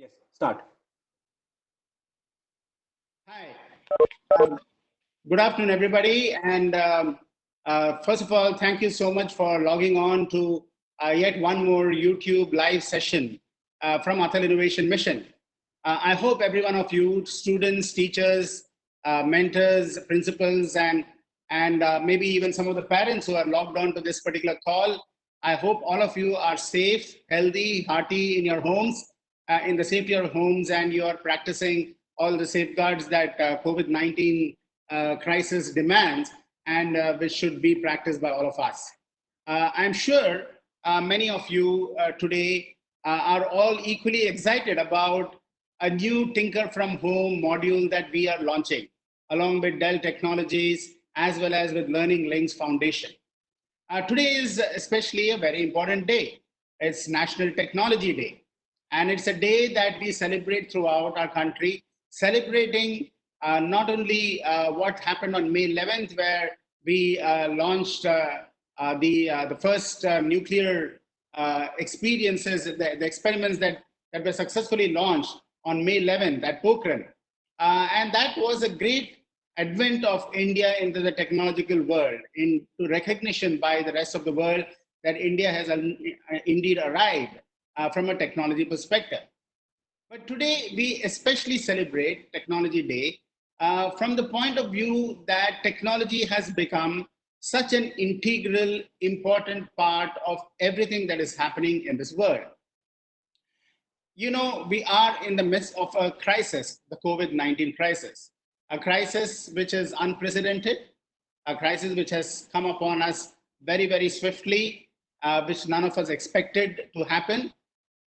Yes, start. Hi. Um, Good afternoon, everybody. And first of all, thank you so much for logging on to yet one more YouTube live session from Atal Innovation Mission. I hope every one of you, students, teachers, mentors, principals, and maybe even some of the parents who are logged on to this particular call, I hope all of you are safe, healthy, hearty in your homes, in the safety of your homes, and you are practicing all the safeguards that COVID-19 crisis demands, and which should be practiced by all of us. I'm sure many of you today are all equally excited about a new Tinker from Home module that we are launching, along with Dell Technologies as well as with Learning Links Foundation. Today is especially a very important day. It's National Technology Day. And it's a day that we celebrate throughout our country, celebrating not only what happened on May 11th, where we launched the first nuclear experiences, the experiments that were successfully launched on May 11th at Pokhran. And that was a great advent of India into the technological world, into recognition by the rest of the world that India has indeed arrived from a technology perspective. But today we especially celebrate Technology Day from the point of view that technology has become such an integral, important part of everything that is happening in this world. You know, we are in the midst of a crisis, the COVID-19 crisis, a crisis which is unprecedented, a crisis which has come upon us very, very swiftly, which none of us expected to happen,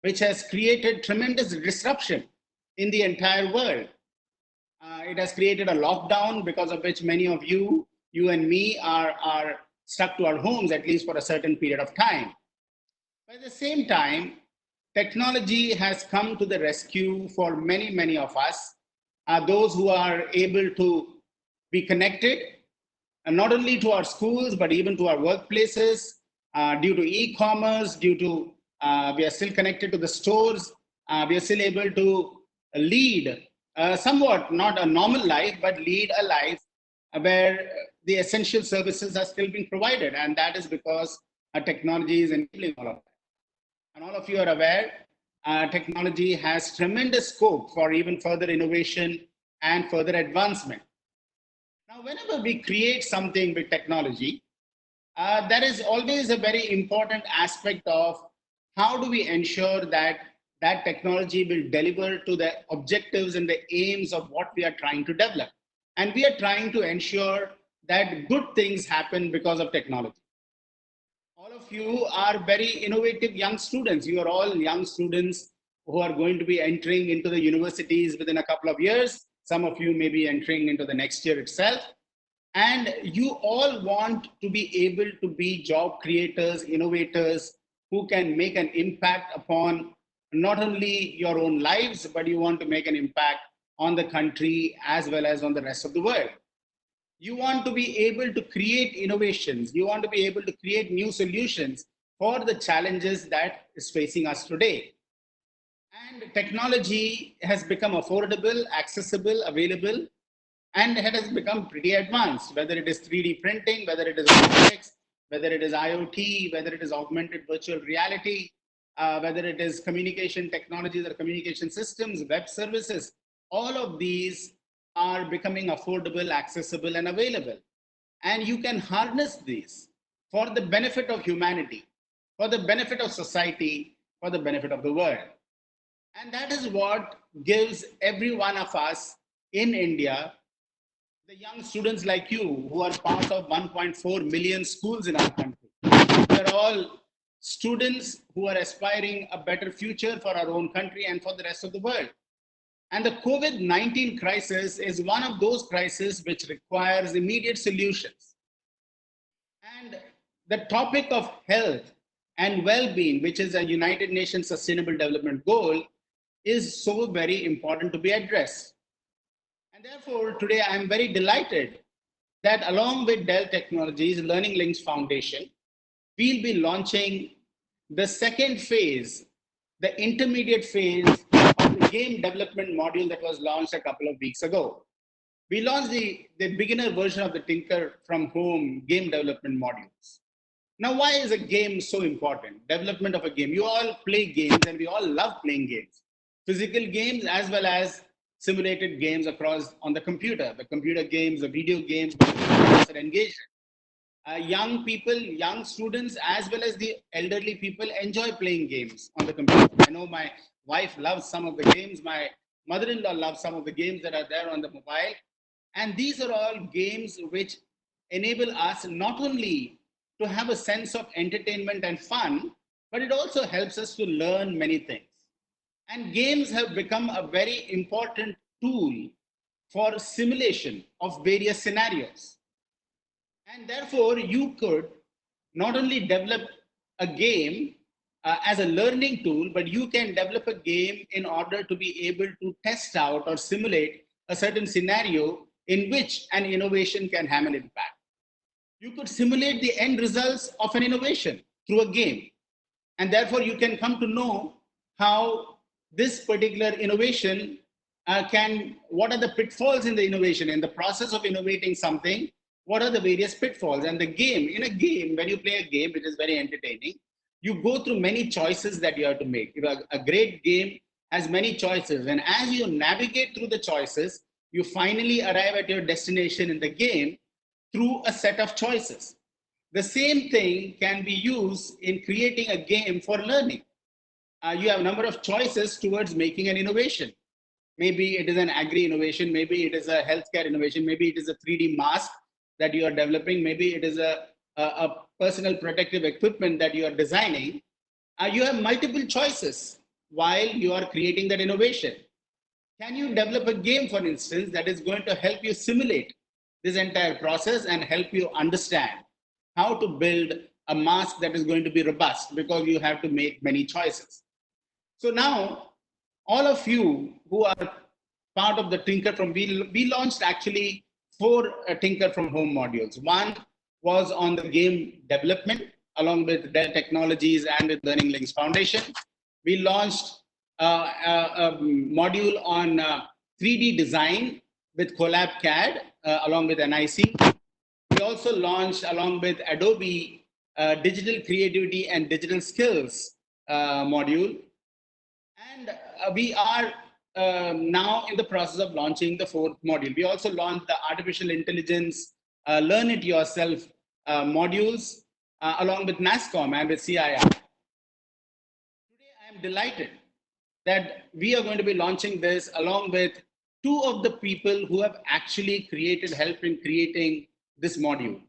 which has created tremendous disruption in the entire world. It has created a lockdown because of which many of you and me are stuck to our homes, at least for a certain period of time. But at the same time, technology has come to the rescue for many, many of us, those who are able to be connected, and not only to our schools, but even to our workplaces, due to e-commerce, due to we are still connected to the stores, we are still able to lead somewhat, not a normal life, but lead a life where the essential services are still being provided. And that is because technology is enabling all of that. And all of you are aware, technology has tremendous scope for even further innovation and further advancement. Now, whenever we create something with technology, there is always a very important aspect of how do we ensure that that technology will deliver to the objectives and the aims of what we are trying to develop. And we are trying to ensure that good things happen because of technology. All of you are very innovative young students. You are all young students who are going to be entering into the universities within a couple of years. Some of you may be entering into the next year itself. And you all want to be able to be job creators, innovators who can make an impact upon not only your own lives, but you want to make an impact on the country as well as on the rest of the world. You want to be able to create innovations. You want to be able to create new solutions for the challenges that is facing us today. And technology has become affordable, accessible, available, and it has become pretty advanced, whether it is 3D printing, whether it is robotics, whether it is IoT, whether it is augmented virtual reality, whether it is communication technologies or communication systems, web services. All of these are becoming affordable, accessible, and available. And you can harness these for the benefit of humanity, for the benefit of society, for the benefit of the world. And that is what gives every one of us in India, the young students like you who are part of 1.4 million schools in our country. They're all students who are aspiring a better future for our own country and for the rest of the world. And the COVID-19 crisis is one of those crises which requires immediate solutions. And the topic of health and well-being, which is a United Nations Sustainable Development Goal, is so very important to be addressed. And therefore, today I am very delighted that along with Dell Technologies Learning Links Foundation, we'll be launching the second phase, the intermediate phase of the game development module that was launched a couple of weeks ago. We launched the beginner version of the Tinker from Home game development modules. Now, why is a game so important? Development of a game. You all play games and we all love playing games. Physical games as well as simulated games across on the computer games, the video games, are engaged. Young people, young students, as well as the elderly people enjoy playing games on the computer. I know my wife loves some of the games. My mother-in-law loves some of the games that are there on the mobile. And these are all games which enable us not only to have a sense of entertainment and fun, but it also helps us to learn many things. And games have become a very important tool for simulation of various scenarios. And therefore, you could not only develop a game as a learning tool, but you can develop a game in order to be able to test out or simulate a certain scenario in which an innovation can have an impact. You could simulate the end results of an innovation through a game. And therefore, you can come to know how this particular innovation what are the pitfalls in the innovation, in the process of innovating something, what are the various pitfalls. And the game, in a game, when you play a game, which is very entertaining, you go through many choices that you have to make. A great game has many choices. And as you navigate through the choices, you finally arrive at your destination in the game through a set of choices. The same thing can be used in creating a game for learning. You have a number of choices towards making an innovation. Maybe it is an agri innovation, maybe it is a healthcare innovation, maybe it is a 3D mask that you are developing, maybe it is a personal protective equipment that you are designing. You have multiple choices while you are creating that innovation. Can you develop a game, for instance, that is going to help you simulate this entire process and help you understand how to build a mask that is going to be robust, because you have to make many choices. So now, all of you who are part of the Tinker from, we launched actually 4 Tinker from Home modules. One was on the game development along with Dell Technologies and with Learning Links Foundation. We launched a module on 3D design with Collab CAD along with NIC. We also launched along with Adobe Digital Creativity and Digital Skills module. And we are now in the process of launching the 4th module. We also launched the Artificial Intelligence Learn It Yourself modules along with NASCOM and with CII. Today, I am delighted that we are going to be launching this along with 2 of the people who have actually helped in creating this module.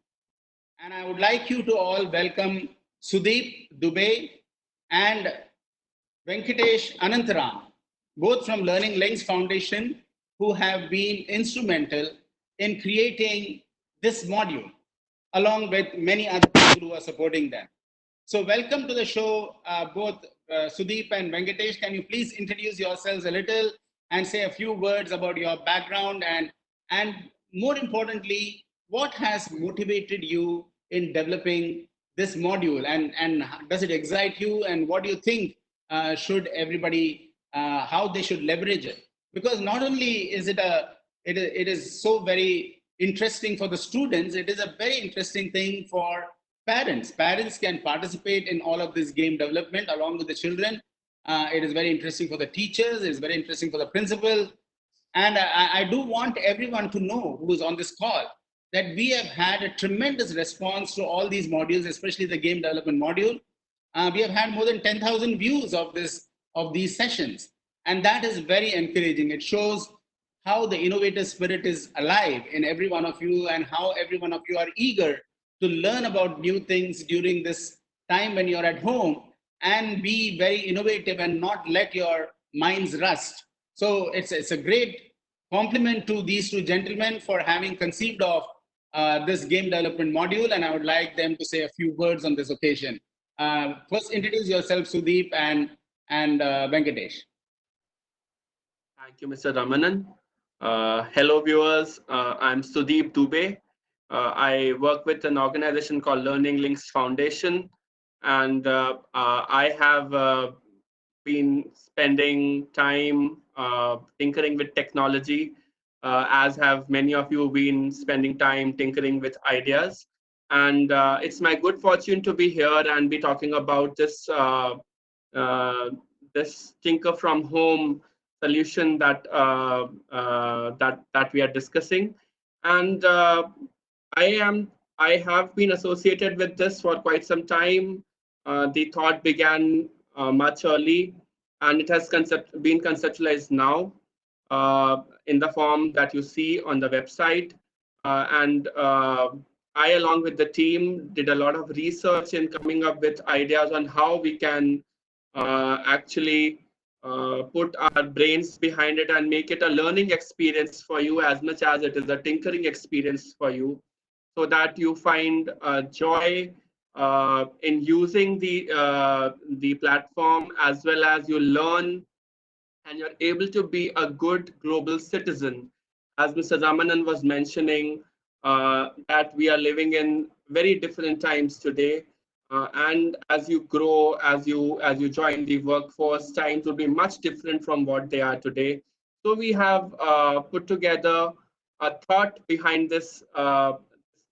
And I would like you to all welcome Sudeep Dubey and Venkatesh Anantaram, both from Learning Links Foundation, who have been instrumental in creating this module, along with many other people who are supporting them. So welcome to the show, both Sudeep and Venkatesh. Can you please introduce yourselves a little and say a few words about your background and more importantly, what has motivated you in developing this module, and does it excite you, and what do you think should everybody, how they should leverage it? Because not only is it is so very interesting for the students, it is a very interesting thing for parents. Parents can participate in all of this game development along with the children. It is very interesting for the teachers. It is very interesting for the principal. And I do want everyone to know who is on this call that we have had a tremendous response to all these modules, especially the game development module. We have had more than 10,000 views of these sessions. And that is very encouraging. It shows how the innovator spirit is alive in every one of you and how every one of you are eager to learn about new things during this time when you're at home and be very innovative and not let your minds rust. So it's a great compliment to these 2 gentlemen for having conceived of this game development module, and I would like them to say a few words on this occasion. First, introduce yourself, Sudeep and Venkatesh. Thank you, Mr. Ramanan. Hello, viewers. I'm Sudeep Dubey. I work with an organization called Learning Links Foundation, and I have been spending time tinkering with technology, as have many of you been spending time tinkering with ideas. And it's my good fortune to be here and be talking about uh, this tinker from home solution that we are discussing. And I am I have been associated with this for quite some time. The thought began much early, and it has been conceptualized now in the form that you see on the website. And I, along with the team, did a lot of research in coming up with ideas on how we can actually put our brains behind it and make it a learning experience for you as much as it is a tinkering experience for you, so that you find joy in using the platform, as well as you learn and you're able to be a good global citizen. As Mr. Ramanan was mentioning, that we are living in very different times today. And as you grow, as you join the workforce, times will be much different from what they are today. So we have put together a thought behind this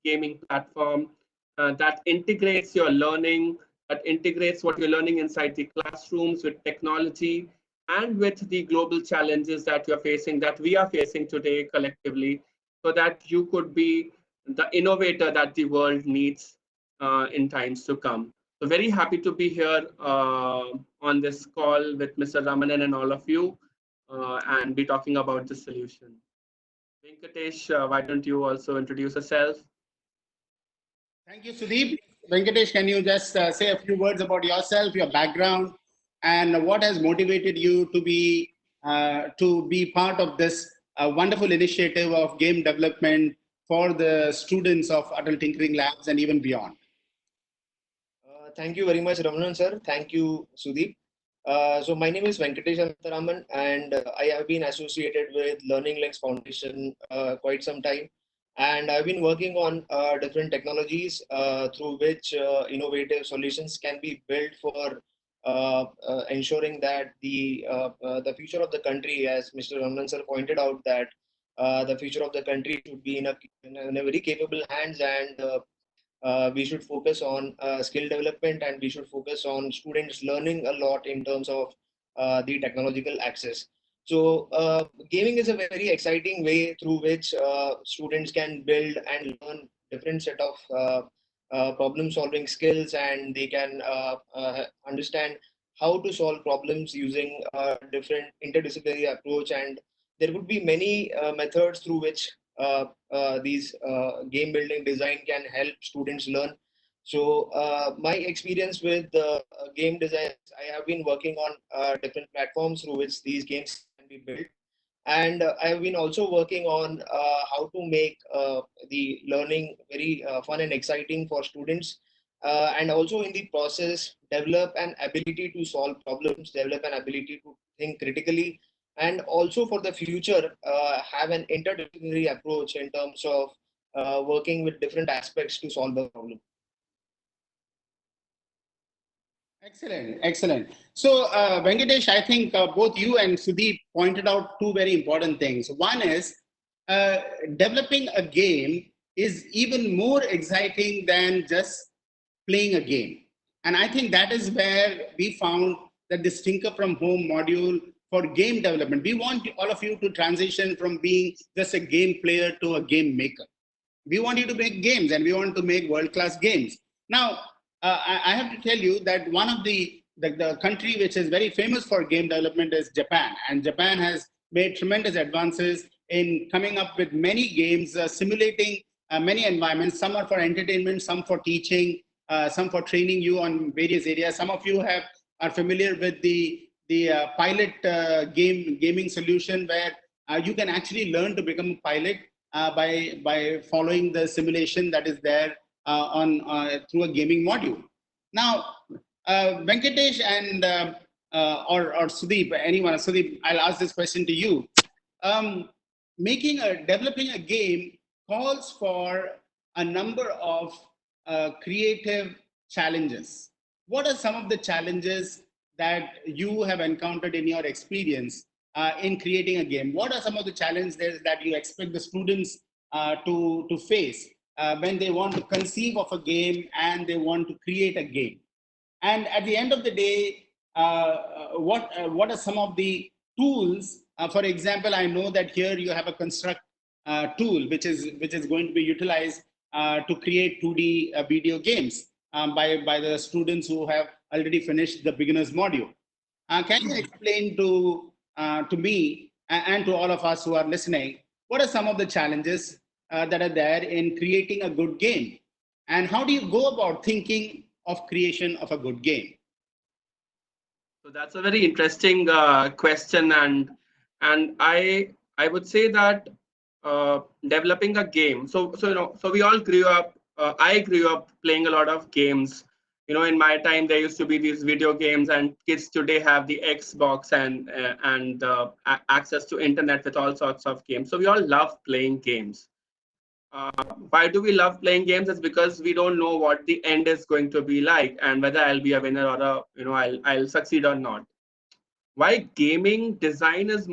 gaming platform that integrates your learning, that integrates what you're learning inside the classrooms with technology and with the global challenges that you're facing, that we are facing today collectively, so that you could be the innovator that the world needs in times to come. So very happy to be here on this call with Mr. Ramanan and all of you, and be talking about the solution. Venkatesh, why don't you also introduce yourself? Thank you, Sudeep. Venkatesh, can you just say a few words about yourself, your background, and what has motivated you to be part of this wonderful initiative of game development for the students of Adult Tinkering Labs and even beyond? Thank you very much, Ramanan sir. Thank you, Sudeep. So my name is Venkatesh Anantaraman, and I have been associated with Learning Links Foundation quite some time. And I've been working on different technologies through which innovative solutions can be built for ensuring that the future of the country, as Mr. Ramanan sir pointed out, that the future of the country should be in a very capable hands, and we should focus on skill development, and we should focus on students learning a lot in terms of the technological access. So gaming is a very exciting way through which students can build and learn different set of problem solving skills, and they can understand how to solve problems using different interdisciplinary approach. And there would be many methods through which these game building design can help students learn. So my experience with game design, I have been working on different platforms through which these games can be built. And I have been also working on how to make the learning very fun and exciting for students. And also in the process, develop an ability to solve problems, develop an ability to think critically, and also for the future, have an interdisciplinary approach in terms of working with different aspects to solve the problem. Excellent, excellent. So, Venkatesh, I think both you and Sudeep pointed out two very important things. One is uh, developing a game is even more exciting than just playing a game. And I think that is where we found that this Tinker from Home module for game development. We want all of you to transition from being just a game player to a game maker. We want you to make games, and we want to make world-class games. Now, I have to tell you that one of the country which is very famous for game development is Japan, and Japan has made tremendous advances in coming up with many games, simulating many environments. Some are for entertainment, some for teaching, some for training you on various areas. Some of you are familiar with the pilot gaming solution, where you can actually learn to become a pilot by following the simulation that is there on through a gaming module. Now, Venkatesh and or Sudeep, anyone, Sudeep, I'll ask this question to you. Um, Developing a game calls for a number of creative challenges. What are some of the challenges that you have encountered in your experience in creating a game? What are some of the challenges that you expect the students to face when they want to conceive of a game and they want to create a game? And at the end of the day, what are some of the tools? For example, I know that here you have a construct tool, which is going to be utilized to create 2D video games by the students who have already finished the beginners module. Can you explain to me and to all of us who are listening, what are some of the challenges that are there in creating a good game? And how do you go about thinking of creation of a good game? So that's a very interesting question, and I would say that developing a game. So we all grew up. I grew up playing a lot of games. In my time there used to be these video games, and kids today have the Xbox and access to internet with all sorts of games. So we all love playing games. Why do we love playing games? It's because we don't know what the end is going to be like, and whether I'll be a winner or I'll succeed or not. Why gaming design is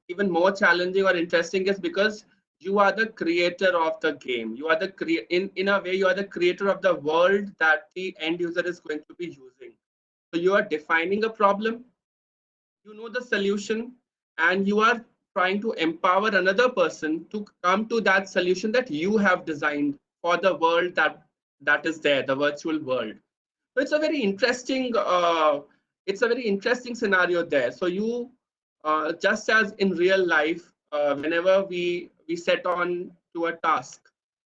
even more challenging or interesting is because you are the creator of the game. You are in a way you are the creator of the world that the end user is going to be using. So you are defining a problem, you know the solution, and you are trying to empower another person to come to that solution that you have designed for the world that is there, the virtual world. So it's a very interesting scenario there. So you just as in real life, whenever we set on to a task,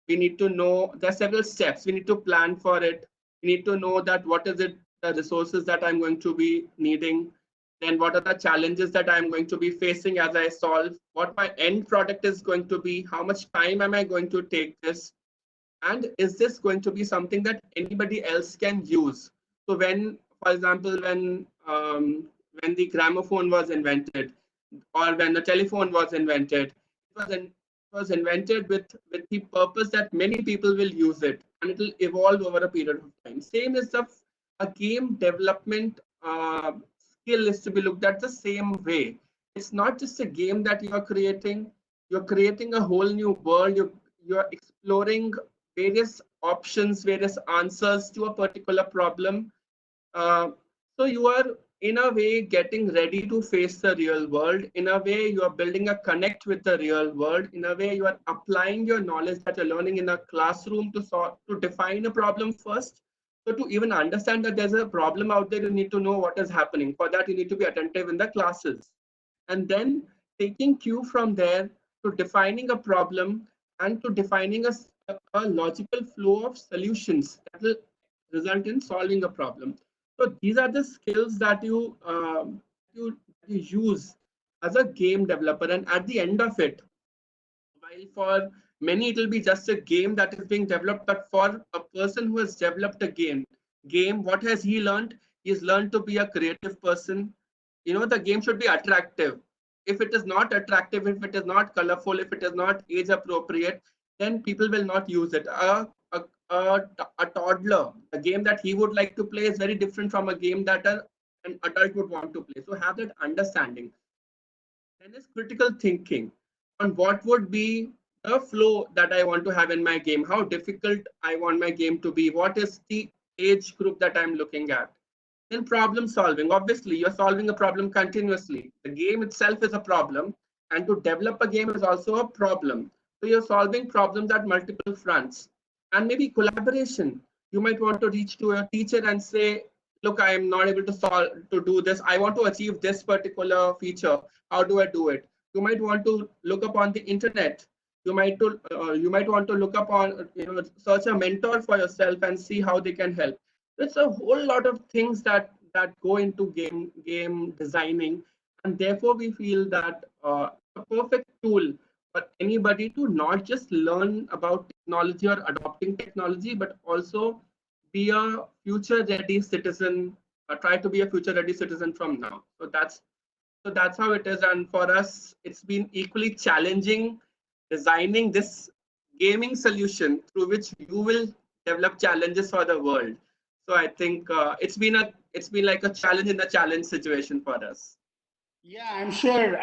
we need to know there are several steps. We need to plan for it. We need to know that what is it, the resources that I'm going to be needing. Then what are the challenges that I'm going to be facing as I solve, what my end product is going to be, how much time am I going to take this, and is this going to be something that anybody else can use. So when, for example, when the gramophone was invented, or when the telephone was invented, it was invented with the purpose that many people will use it, and it will evolve over a period of time. Same is a game development skill is to be looked at the same way. It's not just a game that you are creating. You're creating a whole new world. You're exploring various options, various answers to a particular problem. Uh, so you are in a way getting ready to face the real world. In a way, you are building a connect with the real world. In a way, you are applying your knowledge that you're learning in a classroom to define a problem first. So to even understand that there's a problem out there, you need to know what is happening. For that, you need to be attentive in the classes. And then taking cue from there to defining a problem and to defining a logical flow of solutions that will result in solving a problem. So these are the skills that you use as a game developer. And at the end of it, while for many it will be just a game that is being developed, but for a person who has developed a game, what has he learned? He's learned to be a creative person. The game should be attractive. If it is not attractive, if it is not colorful, if it is not age appropriate, then people will not use it. A toddler, a game that he would like to play is very different from a game that an adult would want to play. So have that understanding. Then is critical thinking on what would be the flow that I want to have in my game, how difficult I want my game to be, what is the age group that I'm looking at. Then problem solving. Obviously, you're solving a problem continuously. The game itself is a problem, and to develop a game is also a problem. So you're solving problems at multiple fronts. And maybe collaboration. You might want to reach to your teacher and say, look, I am not able to do this. I want to achieve this particular feature. How do I do it? You might want to look up on the internet. You might want to look up on, search a mentor for yourself and see how they can help. There's a whole lot of things that go into game designing, and therefore we feel that a perfect tool for anybody to not just learn about technology or adopting technology, but also be a future ready citizen, try to be a future ready citizen from now. So that's how it is. And for us, it's been equally challenging designing this gaming solution through which you will develop challenges for the world. So I think it's been like a challenge in the challenge situation for us. Yeah, I'm sure,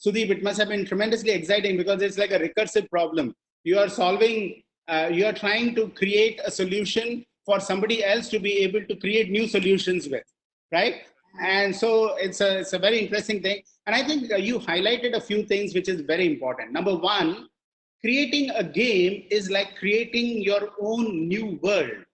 Sudeep, it must have been tremendously exciting because it's like a recursive problem. You are solving, you are trying to create a solution for somebody else to be able to create new solutions with, right? And so it's a very interesting thing. And I think you highlighted a few things which is very important. Number one, creating a game is like creating your own new world,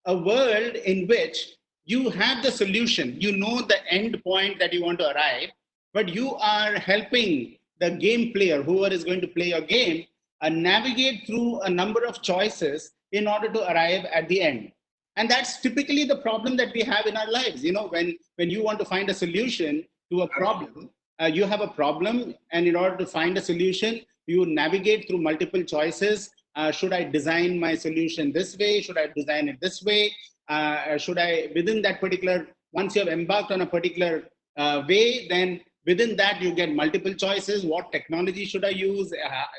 a world in which you have the solution, you know the end point that you want to arrive, but you are helping the game player, whoever is going to play your game, navigate through a number of choices in order to arrive at the end. And that's typically the problem that we have in our lives. You know, when you want to find a solution to a problem, you have a problem, and in order to find a solution, you navigate through multiple choices. Should I design my solution this way? Should I design it this way? Should I, within that particular, once you have embarked on a particular way, then within that you get multiple choices. What technology should I use?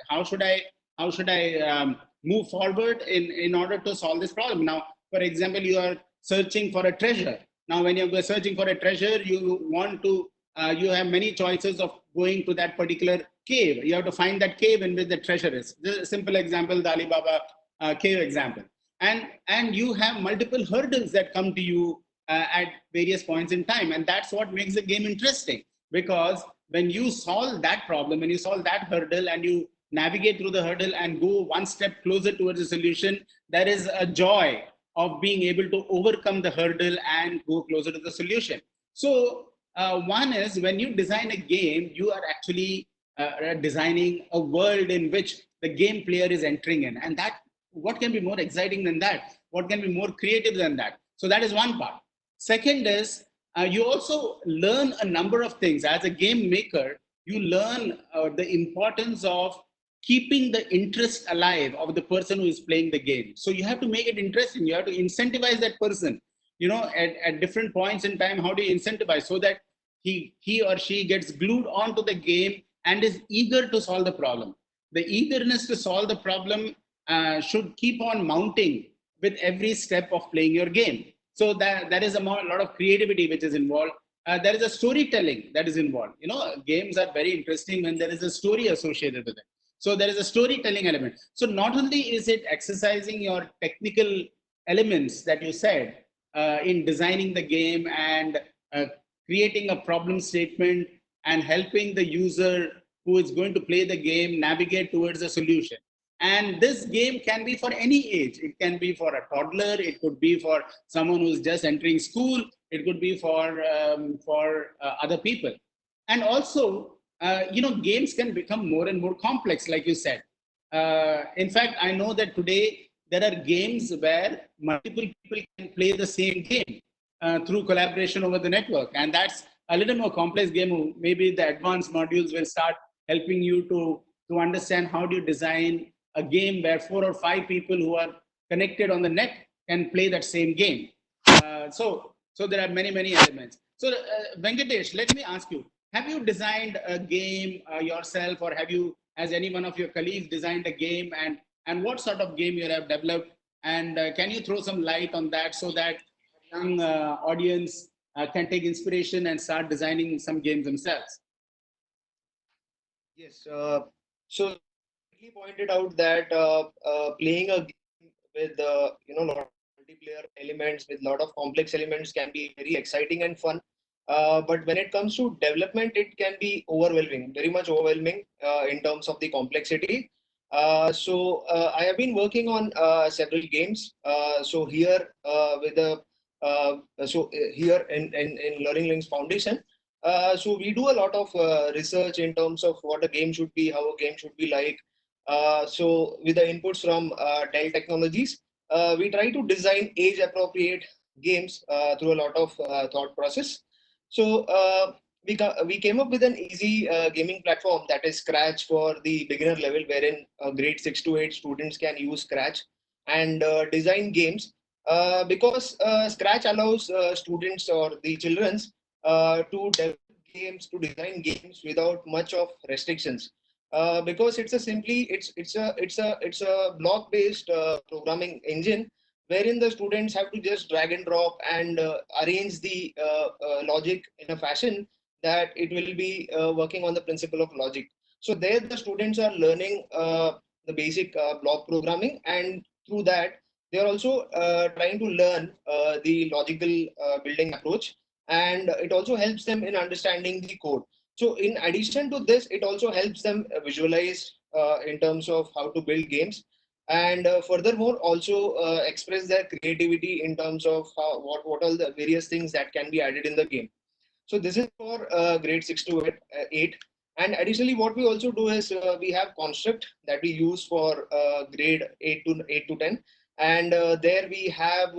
How should I move forward in order to solve this problem? Now, for example, you are searching for a treasure. Now, when you're searching for a treasure, you want to, you have many choices of going to that particular cave. You have to find that cave in which the treasure is. This is a simple example, the Alibaba cave example. And you have multiple hurdles that come to you at various points in time. And that's what makes the game interesting, because when you solve that problem, when you solve that hurdle and you navigate through the hurdle and go one step closer towards the solution, there is a joy of being able to overcome the hurdle and go closer to the solution. So one is, when you design a game, you are actually designing a world in which the game player is entering in. And that, what can be more exciting than that? What can be more creative than that? So that is one part. Second is, you also learn a number of things. As a game maker, you learn the importance of keeping the interest alive of the person who is playing the game. So you have to make it interesting. You have to incentivize that person, you know, at different points in time. How do you incentivize so that he or she gets glued onto the game and is eager to solve the problem? The eagerness to solve the problem should keep on mounting with every step of playing your game. So that there is a lot of creativity which is involved. There is a storytelling that is involved. You know, games are very interesting when there is a story associated with it. So there is a storytelling element. So not only is it exercising your technical elements that you said in designing the game and creating a problem statement and helping the user who is going to play the game navigate towards a solution. And this game can be for any age. It can be for a toddler. It could be for someone who's just entering school. It could be for other people. And also, you know, games can become more and more complex, like you said. In fact, I know that today there are games where multiple people can play the same game through collaboration over the network. And that's a little more complex game. Maybe the advanced modules will start helping you to understand how do you design a game where 4 or 5 people who are connected on the net can play that same game. So there are many elements. So Venkatesh, let me ask you, have you designed a game yourself, or has any one of your colleagues designed a game, and what sort of game you have developed? And can you throw some light on that so that young audience can take inspiration and start designing some games themselves? Yes. So he pointed out that playing a game with lot of multiplayer elements, with lot of complex elements, can be very exciting and fun. But when it comes to development, it can be overwhelming, very much overwhelming in terms of the complexity. I have been working on several games. So here with the here in Learning Links Foundation, so we do a lot of research in terms of what a game should be, how a game should be like. So with the inputs from Dell Technologies, we try to design age-appropriate games through a lot of thought process. So we came up with an easy gaming platform, that is Scratch, for the beginner level, wherein grade 6 to 8 students can use Scratch and design games. Because Scratch allows students or the childrens to develop games, to design games without much of restrictions. Because it's a block based programming engine wherein the students have to just drag and drop and arrange the logic in a fashion that it will be working on the principle of logic. So there the students are learning the basic block programming, and through that they are also trying to learn the logical building approach, and it also helps them in understanding the code. So in addition to this, it also helps them visualize in terms of how to build games, and furthermore also express their creativity in terms of what all the various things that can be added in the game. So this is for grade 6 to 8. And additionally, what we also do is we have construct that we use for grade 8 to 10. And there we have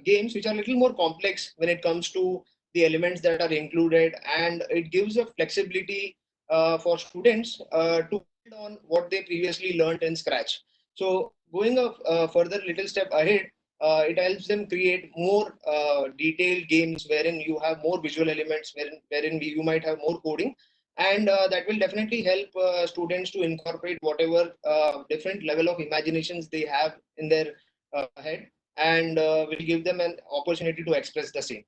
games which are a little more complex when it comes to the elements that are included. And it gives a flexibility for students to build on what they previously learned in Scratch. So going a further little step ahead, it helps them create more detailed games wherein you have more visual elements, wherein you might have more coding, and that will definitely help students to incorporate whatever different level of imaginations they have in their head, and will give them an opportunity to express the same.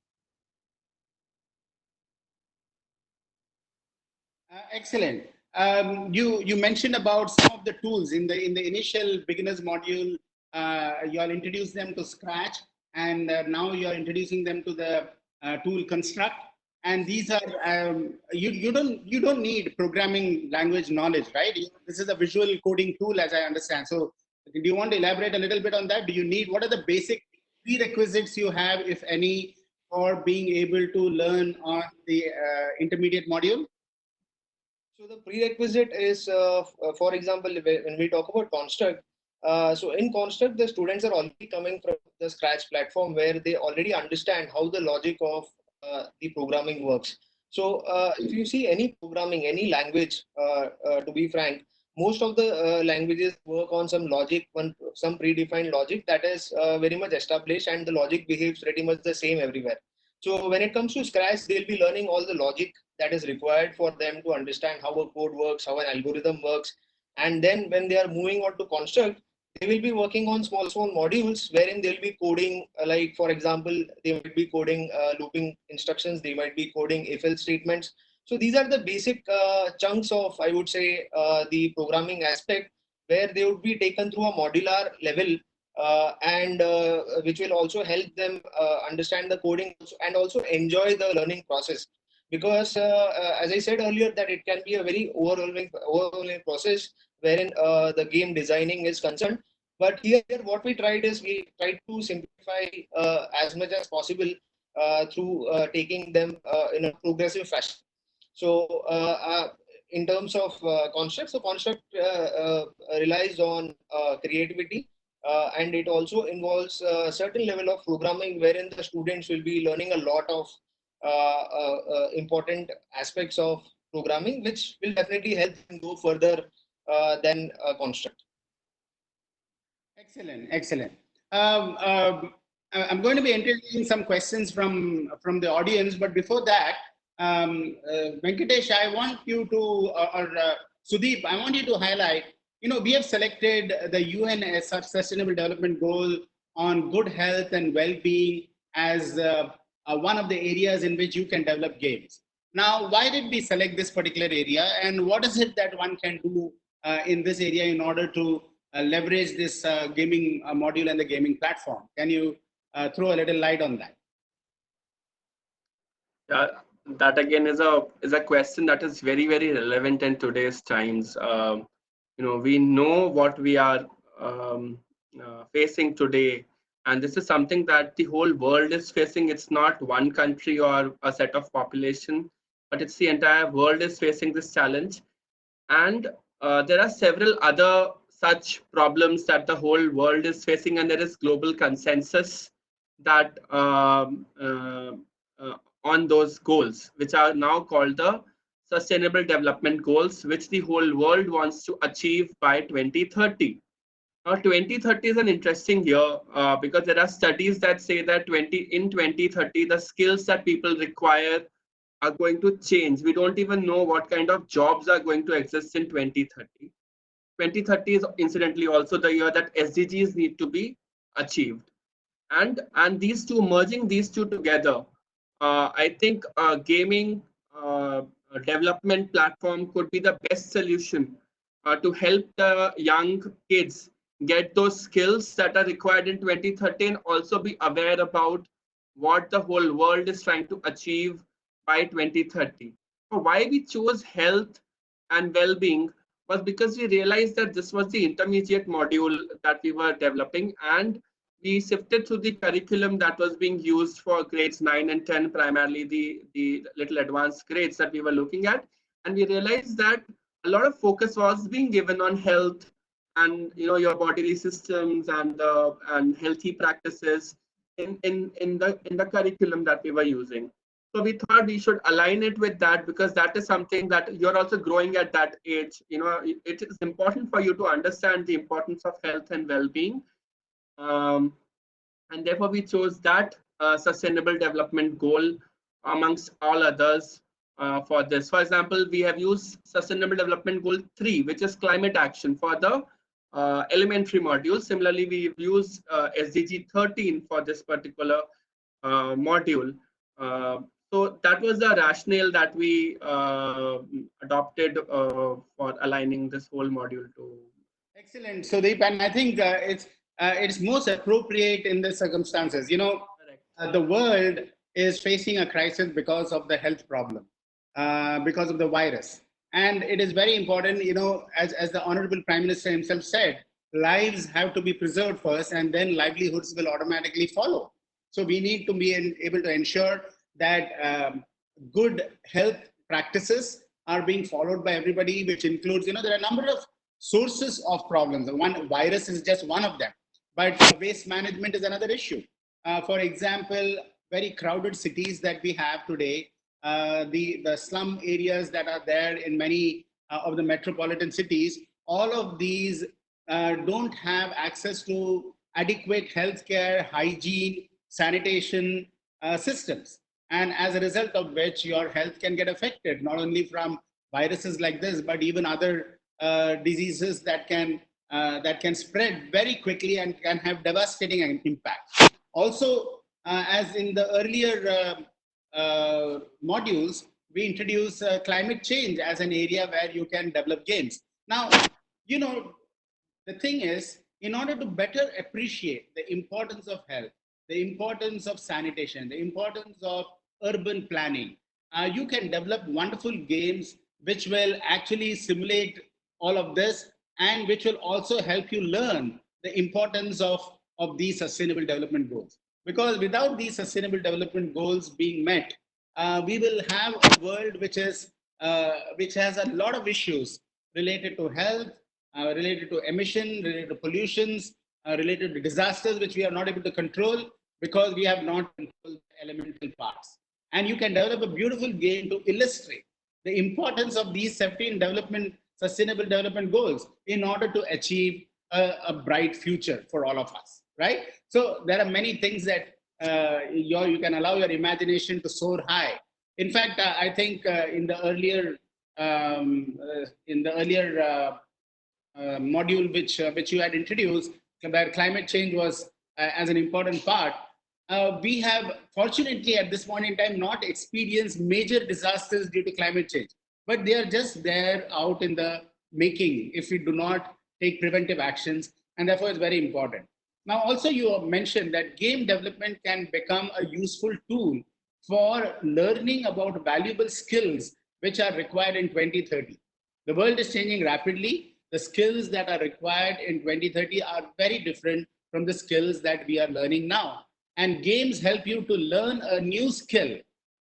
Excellent. You mentioned about some of the tools in the initial beginners module. You all introduced them to Scratch, and now you are introducing them to the tool Construct. And these are you don't need programming language knowledge, right? This is a visual coding tool, as I understand. So, do you want to elaborate a little bit on that? Do you need, what are the basic prerequisites you have, if any, for being able to learn on the intermediate module? So the prerequisite is, for example, when we talk about construct, so in construct, the students are already coming from the Scratch platform where they already understand how the logic of the programming works. So if you see any programming, any language, to be frank, most of the languages work on some logic, some predefined logic that is very much established, and the logic behaves pretty much the same everywhere. So when it comes to Scratch, they'll be learning all the logic that is required for them to understand how a code works, how an algorithm works. And then when they are moving on to construct, they will be working on small modules wherein they'll be coding, like for example, they might be coding looping instructions, they might be coding if-else statements. So these are the basic chunks of, I would say, the programming aspect, where they would be taken through a modular level, and which will also help them understand the coding and also enjoy the learning process. Because as I said earlier, that it can be a very overwhelming process wherein the game designing is concerned. But here what we tried is we tried to simplify as much as possible through taking them in a progressive fashion. So in terms of construct, so construct relies on creativity, and it also involves a certain level of programming wherein the students will be learning a lot of important aspects of programming, which will definitely help them go further than construct. Excellent, excellent. I'm going to be entertaining some questions from the audience, but before that, Venkatesh, I want you to, or Sudeep, I want you to highlight. You know, we have selected the UN as Sustainable Development Goal on good health and well-being as one of the areas in which you can develop games. Now, why did we select this particular area, and what is it that one can do in this area in order to leverage this gaming module and the gaming platform? Can you throw a little light on that? Yeah, that again is a question that is very relevant in today's times. We know what we are facing today, and this is something that the whole world is facing. It's not one country or a set of population, but it's the entire world is facing this challenge. And there are several other such problems that the whole world is facing, and there is global consensus that on those goals, which are now called the Sustainable Development Goals, which the whole world wants to achieve by 2030. Now, 2030 is an interesting year because there are studies that say that in 2030, the skills that people require are going to change. We don't even know what kind of jobs are going to exist in 2030. 2030 is incidentally also the year that SDGs need to be achieved. And these two, merging these two together, I think gaming development platform could be the best solution to help the young kids get those skills that are required in 2030, and also be aware about what the whole world is trying to achieve by 2030. So why we chose health and well-being was because we realized that this was the intermediate module that we were developing, and we sifted through the curriculum that was being used for grades 9 and 10, primarily the little advanced grades that we were looking at. And we realized that a lot of focus was being given on health and your bodily systems and healthy practices in the curriculum that we were using. So we thought we should align it with that, because that is something that you're also growing at that age. It is important for you to understand the importance of health and well-being. Um, and therefore we chose that sustainable development goal amongst all others for this. For example, we have used sustainable development goal 3, which is climate action, for the elementary module. Similarly, we've used SDG 13 for this particular module. So that was the rationale that we adopted for aligning this whole module to. Excellent, Sudeep, and I think it's most appropriate in the circumstances. The world is facing a crisis because of the health problem, because of the virus, and it is very important. As the Honorable Prime Minister himself said, lives have to be preserved first, and then livelihoods will automatically follow. So we need to be able to ensure that good health practices are being followed by everybody, which includes, there are a number of sources of problems. One virus is just one of them, but waste management is another issue. For example, very crowded cities that we have today, the slum areas that are there in many of the metropolitan cities, all of these don't have access to adequate healthcare, hygiene, sanitation systems. And as a result of which, your health can get affected, not only from viruses like this, but even other diseases that can spread very quickly and can have devastating impact. Also, as in the earlier modules, we introduce climate change as an area where you can develop games. Now, you know, the thing is, in order to better appreciate the importance of health, the importance of sanitation, the importance of urban planning, you can develop wonderful games which will actually simulate all of this, and which will also help you learn the importance of these sustainable development goals. Because without these sustainable development goals being met, we will have a world which has a lot of issues related to health, related to emission, related to pollutions, related to disasters, which we are not able to control because we have not controlled the elemental parts. And you can develop a beautiful game to illustrate the importance of these 17 sustainable development goals in order to achieve a bright future for all of us, right? So there are many things that you can allow your imagination to soar high. In fact, I think in the earlier module which you had introduced, where climate change was as an important part, we have fortunately at this point in time not experienced major disasters due to climate change, but they are just there out in the making if we do not take preventive actions, and therefore it's very important. Now, also you mentioned that game development can become a useful tool for learning about valuable skills which are required in 2030. The world is changing rapidly. The skills that are required in 2030 are very different from the skills that we are learning now. And games help you to learn a new skill,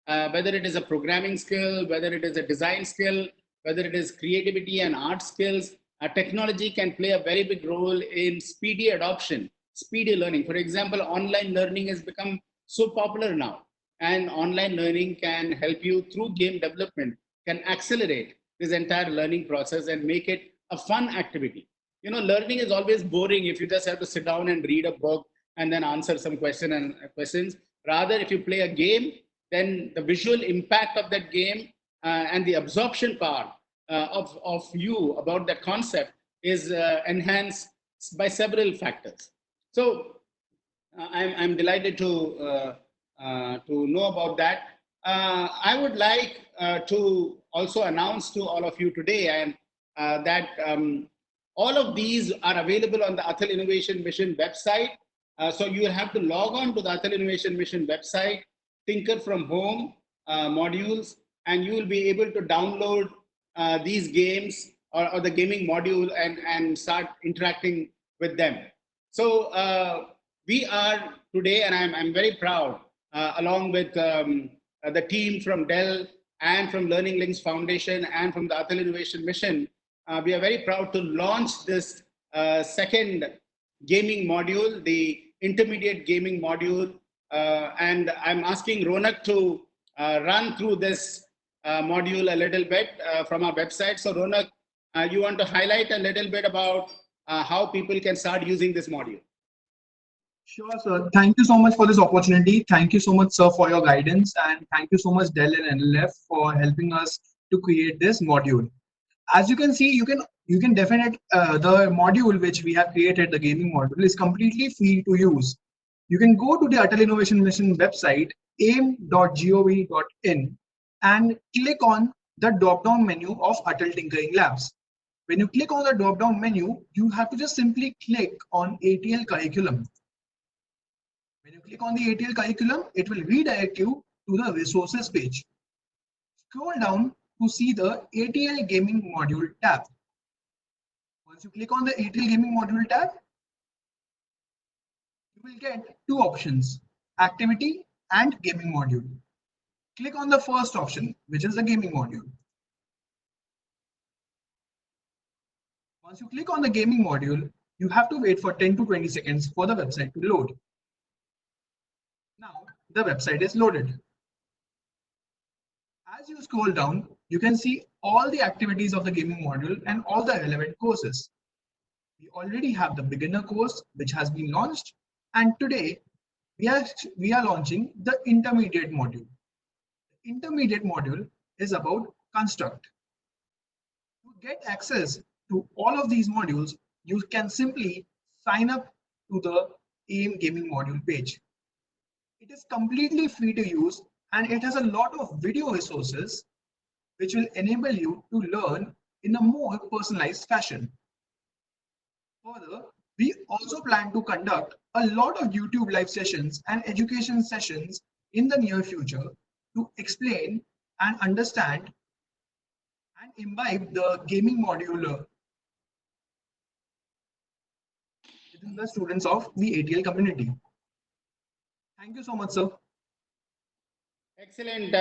whether it is a programming skill, whether it is a design skill, whether it is creativity and art skills. Technology can play a very big role in speedy adoption, speedy learning. For example, online learning has become so popular now, and online learning can help you through game development, can accelerate this entire learning process and make it a fun activity. Learning is always boring if you just have to sit down and read a book and then answer some questions. Rather, if you play a game, then the visual impact of that game and the absorption power of you about that concept is enhanced by several factors. So I'm delighted to know about that. I would like to also announce to all of you today and that all of these are available on the Atal Innovation Mission website. So you will have to log on to the Atal Innovation Mission website, Tinker from Home modules, and you will be able to download these games or the gaming module and start interacting with them. So we are today, and I'm very proud, along with the team from Dell and from Learning Links Foundation and from the Atal Innovation Mission, we are very proud to launch this second gaming module, the intermediate gaming module. And I'm asking Ronak to run through this module a little bit from our website. So Ronak, you want to highlight a little bit about how people can start using this module? Sure, sir. Thank you so much for this opportunity. Thank you so much, sir, for your guidance, and thank you so much, Dell and NLF, for helping us to create this module. As you can see, you can definite the module which we have created, the gaming module, is completely free to use. You can go to the Atal Innovation Mission website, aim.gov.in, and click on the drop-down menu of Atal Tinkering Labs. When you click on the drop-down menu, you have to just simply click on ATL curriculum. When you click on the ATL curriculum, it will redirect you to the resources page. Scroll down to see the ATL gaming module tab. Once you click on the ATL gaming module tab, you will get two options, activity and gaming module. Click on the first option, which is the gaming module. Once you click on the gaming module, you have to wait for 10 to 20 seconds for the website to load. Now the website is loaded. As you scroll down, you can see all the activities of the gaming module and all the relevant courses. We already have the beginner course which has been launched, and today we are launching the intermediate module. The intermediate module is about construct. To get access to all of these modules, you can simply sign up to the AIM gaming module page. It is completely free to use, and it has a lot of video resources which will enable you to learn in a more personalized fashion. Further, we also plan to conduct a lot of YouTube live sessions and education sessions in the near future to explain and understand and imbibe the gaming module within the students of the ATL community. Thank you so much, sir. Excellent.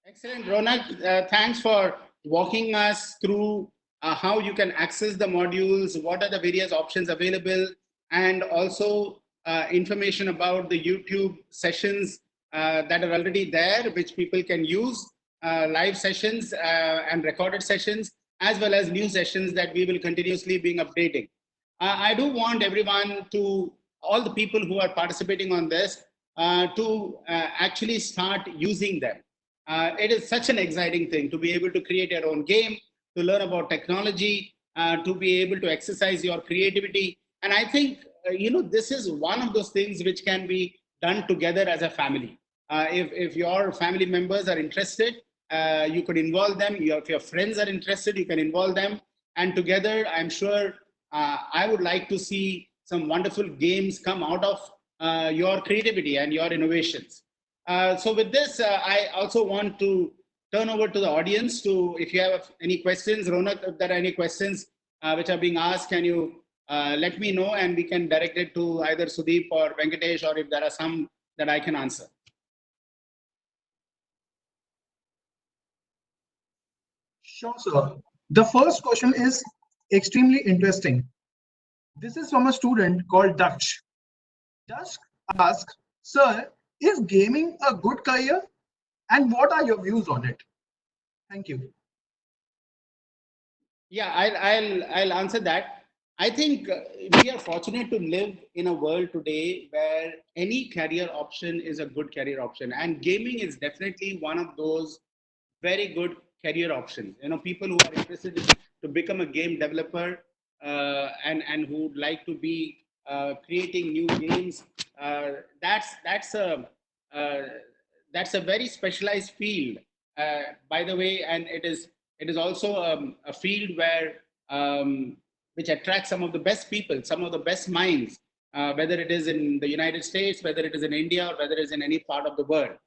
Excellent, Ronak. Thanks for walking us through how you can access the modules, what are the various options available, and also information about the YouTube sessions that are already there, which people can use, live sessions and recorded sessions, as well as new sessions that we will continuously be updating. I do want everyone to, all the people who are participating on this, to actually start using them. It is such an exciting thing to be able to create your own game, to learn about technology, to be able to exercise your creativity. And I think, this is one of those things which can be done together as a family. If your family members are interested, you could involve them. If your friends are interested, you can involve them. And together, I'm sure I would like to see some wonderful games come out of your creativity and your innovations. So with this, I also want to turn over to the audience to, if you have any questions, Ronak, if there are any questions which are being asked, can you let me know, and we can direct it to either Sudeep or Venkatesh, or if there are some that I can answer. Sure, sir. The first question is extremely interesting. This is from a student called Dutch. Dutch asks, sir, is gaming a good career? And what are your views on it? Thank you. Yeah, I'll answer that. I think we are fortunate to live in a world today where any career option is a good career option, and gaming is definitely one of those very good career options. People who are interested to become a game developer and who would like to be creating new games. Uh, that's a very specialized field, by the way, and it is also a field where which attracts some of the best people, some of the best minds, whether it is in the United States, whether it is in India, or whether it is in any part of the world.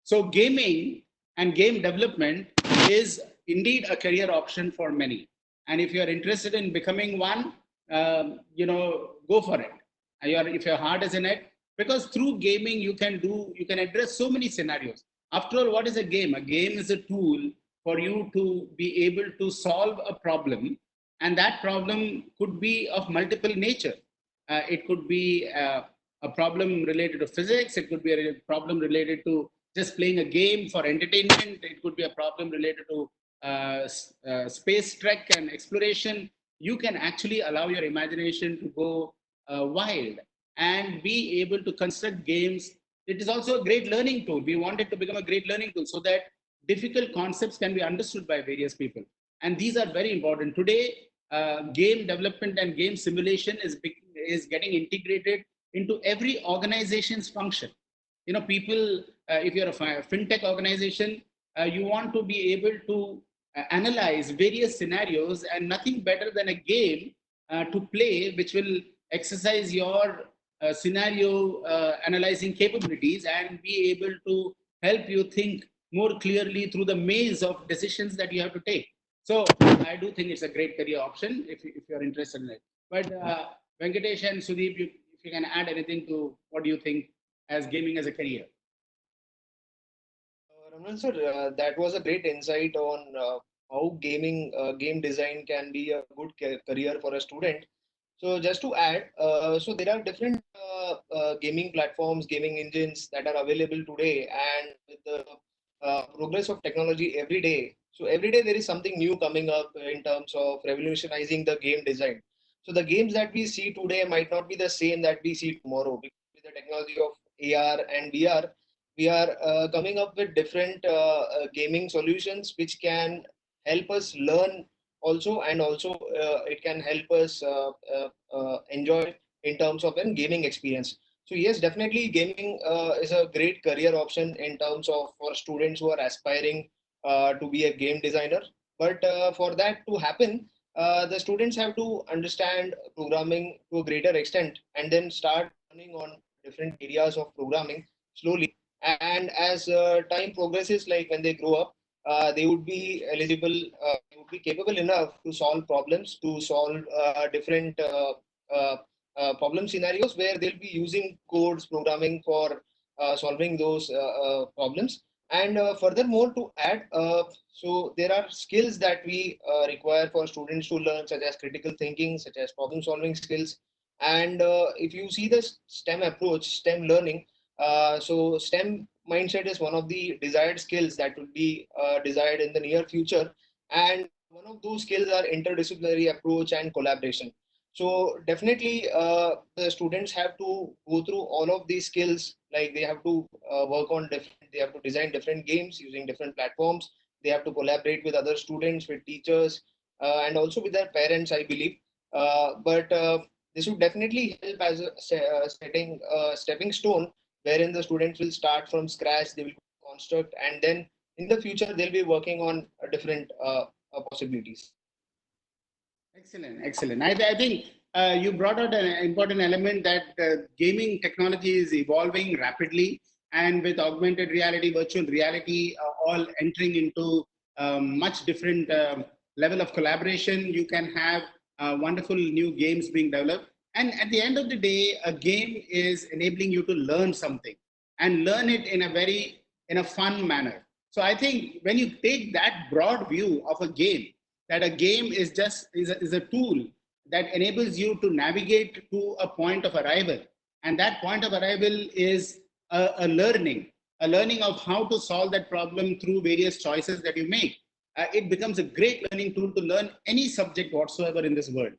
So gaming and game development is indeed a career option for many. And if you're interested in becoming one, go for it. If your heart is in it, because through gaming you can address so many scenarios. After all, what is a game? A game is a tool for you to be able to solve a problem, and that problem could be of multiple nature. It could be a problem related to physics. It could be a problem related to just playing a game for entertainment. It could be a problem related to space trek and exploration. You can actually allow your imagination to go wild and be able to construct games. It is also a great learning tool. We want it to become a great learning tool so that difficult concepts can be understood by various people. And these are very important. Today, game development and game simulation is getting integrated into every organization's function. People, if you're a fintech organization, you want to be able to analyze various scenarios, and nothing better than a game to play, which will exercise your scenario analyzing capabilities and be able to help you think more clearly through the maze of decisions that you have to take. So I do think it's a great career option if you're interested in it. But Venkatesh and Sudeep, if you can add anything to what do you think as gaming as a career? Ramnan sir, that was a great insight on how game design can be a good career for a student. So just to add, so there are different gaming platforms, gaming engines that are available today, and with the progress of technology every day. So every day there is something new coming up in terms of revolutionizing the game design. So the games that we see today might not be the same that we see tomorrow, because with the technology of AR and VR, we are coming up with different gaming solutions which can help us learn also, and also it can help us enjoy in terms of a gaming experience. So yes, definitely gaming is a great career option in terms of for students who are aspiring to be a game designer. But for that to happen, the students have to understand programming to a greater extent and then start learning on different areas of programming slowly. And as time progresses, like when they grow up, they would be eligible, they would be capable enough to solve problems, to solve different uh, problem scenarios where they'll be using codes, programming for solving those problems. And furthermore, to add, so there are skills that we require for students to learn, such as critical thinking, such as problem solving skills. And if you see the STEM approach, STEM learning, so STEM mindset is one of the desired skills that will be desired in the near future. And one of those skills are interdisciplinary approach and collaboration. So definitely the students have to go through all of these skills, like they have to work on different, they have to design different games using different platforms. They have to collaborate with other students, with teachers, and also with their parents, I believe. But this would definitely help as a stepping stone wherein the students will start from scratch, they will construct, and then in the future they'll be working on different possibilities. Excellent, excellent. I think you brought out an important element that gaming technology is evolving rapidly, and with augmented reality, virtual reality, all entering into much different level of collaboration. You can have wonderful new games being developed. And at the end of the day, a game is enabling you to learn something and learn it in a fun manner. So I think when you take that broad view of a game, that a game is just is a tool that enables you to navigate to a point of arrival, and that point of arrival is a learning of how to solve that problem through various choices that you make. It becomes a great learning tool to learn any subject whatsoever in this world.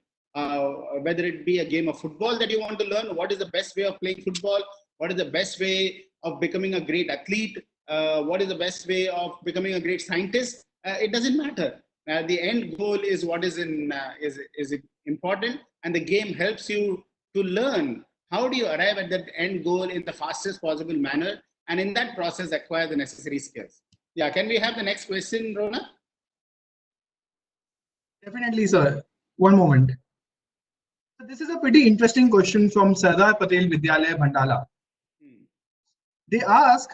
Whether it be a game of football that you want to learn, what is the best way of playing football, what is the best way of becoming a great athlete, what is the best way of becoming a great scientist, it doesn't matter. The end goal is what is important, and the game helps you to learn how do you arrive at that end goal in the fastest possible manner, and in that process acquire the necessary skills. Yeah, can we have the next question, Rona? Definitely, sir. One moment. So this is a pretty interesting question from Sardar Patel Vidyalaya Bhandala. They ask,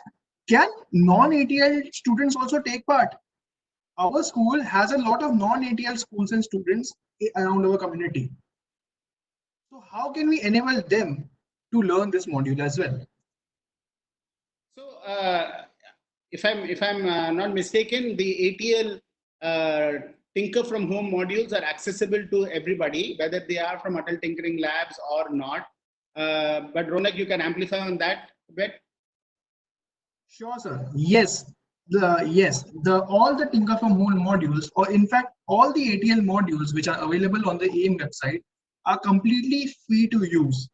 can non-ATL students also take part? Our school has a lot of non-ATL schools and students around our community. So how can we enable them to learn this module as well? So, if I'm not mistaken, the ATL Tinker from Home modules are accessible to everybody, whether they are from Atal Tinkering Labs or not. But Ronak, you can amplify on that a bit. Sure, sir. Yes. The all the Tinker from Home modules, or in fact all the ATL modules which are available on the AIM website, are completely free to use.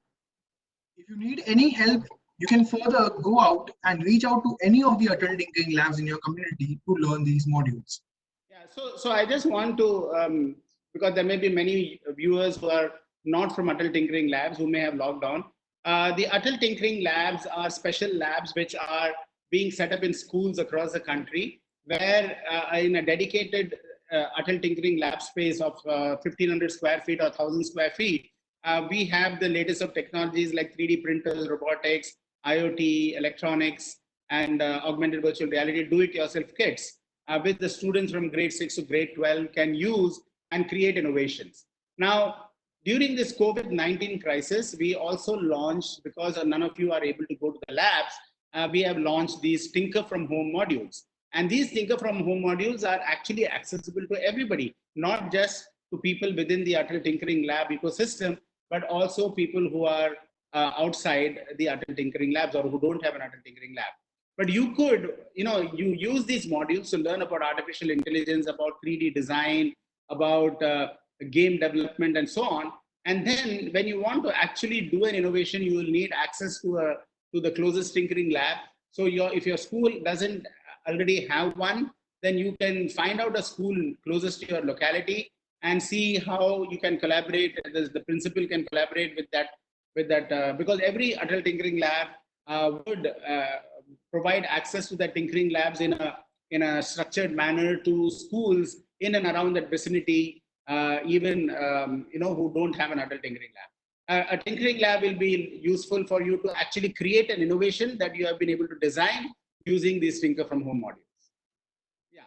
If you need any help, you can further go out and reach out to any of the Atal Tinkering Labs in your community to learn these modules. Yeah, so I just want to, because there may be many viewers who are not from Atal Tinkering Labs who may have logged on. The Atal Tinkering Labs are special labs which are being set up in schools across the country, where in a dedicated Atal Tinkering Lab space of 1,500 square feet or 1,000 square feet, we have the latest of technologies like 3D printers, robotics, IoT, electronics, and augmented virtual reality do-it-yourself kits, which the students from grade 6 to grade 12 can use and create innovations. Now, during this COVID-19 crisis, we also launched, because none of you are able to go to the labs, we have launched these Tinker from Home modules. And these Tinker from Home modules are actually accessible to everybody, not just to people within the Atal Tinkering Lab ecosystem, but also people who are outside the Atal Tinkering Labs or who don't have an Atal Tinkering Lab. But you could, you use these modules to learn about artificial intelligence, about 3D design, about game development, and so on. And then when you want to actually do an innovation, you will need access to the closest tinkering lab. So if your school doesn't already have one, then you can find out a school closest to your locality and see how you can collaborate. The principal can collaborate with that, because every Atal Tinkering Lab would provide access to the tinkering labs in a structured manner to schools in and around that vicinity, even who don't have an Atal Tinkering Lab. A tinkering lab will be useful for you to actually create an innovation that you have been able to design using these Tinker from Home modules. Yeah,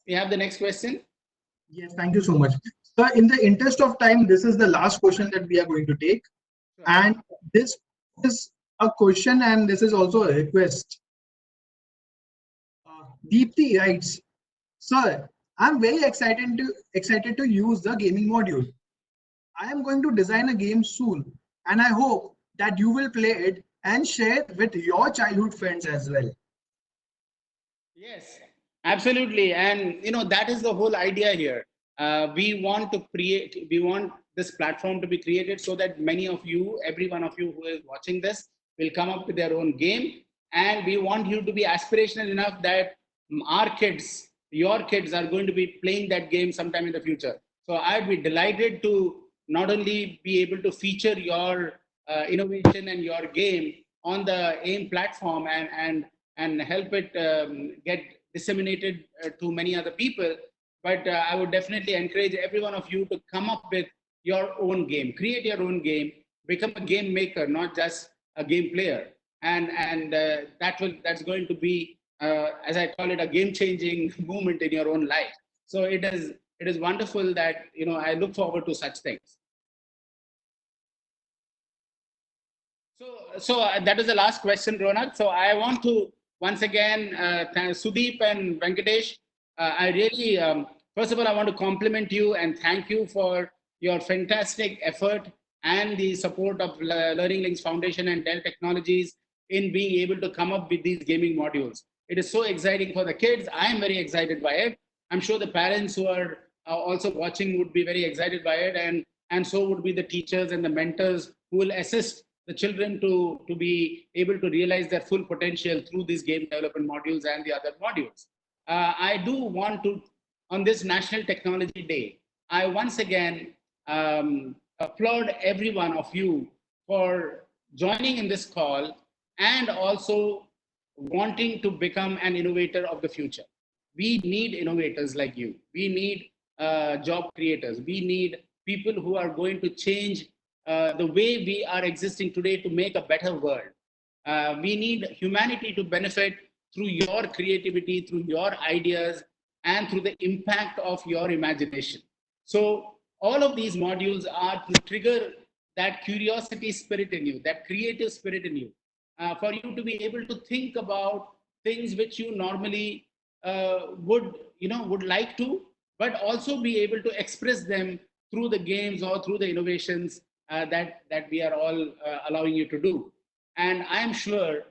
we have the next question. Yes, thank you so much. So in the interest of time, this is the last question that we are going to take. Sure. And this is a question and this is also a request. Deepthi writes, sir, I'm very excited to use the gaming module. I am going to design a game soon, and I hope that you will play it and share it with your childhood friends as well. Yes, absolutely. And that is the whole idea here. We want this platform to be created so that many of you, every one of you who is watching this, will come up with their own game. And we want you to be aspirational enough that our kids, your kids, are going to be playing that game sometime in the future. So I'd be delighted to not only be able to feature your innovation and your game on the AIM platform and help it get disseminated to many other people, but I would definitely encourage every one of you to come up with your own game, create your own game, become a game maker, not just a game player, and that's going to be, as I call it, a game-changing moment in your own life. So it is wonderful that I look forward to such things. So that is the last question, Ronak. So I want to once again thank Sudeep and Venkatesh. I really, first of all, I want to compliment you and thank you for your fantastic effort and the support of Learning Links Foundation and Dell Technologies in being able to come up with these gaming modules. It is so exciting for the kids. I am very excited by it. I'm sure the parents who are also watching would be very excited by it, and so would be the teachers and the mentors who will assist the children to be able to realize their full potential through these game development modules and the other modules. I do want to, on this National Technology Day, I once again applaud every one of you for joining in this call and also wanting to become an innovator of the future. We need innovators like you. We need job creators. We need people who are going to change the way we are existing today to make a better world. We need humanity to benefit through your creativity, through your ideas, and through the impact of your imagination. So, all of these modules are to trigger that curiosity spirit in you, that creative spirit in you, for you to be able to think about things which you normally would like to, but also be able to express them through the games or through the innovations that we are all allowing you to do. And I am sure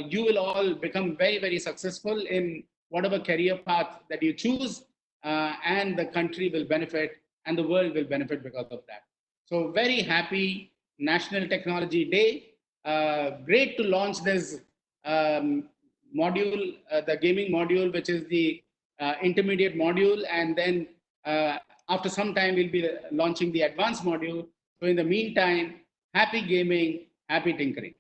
you will all become very, very successful in whatever career path that you choose, and the country will benefit and the world will benefit because of that. So, very happy National Technology Day. Great to launch this module, the gaming module, which is the intermediate module, and then after some time, we'll be launching the advanced module. So, in the meantime, happy gaming, happy tinkering.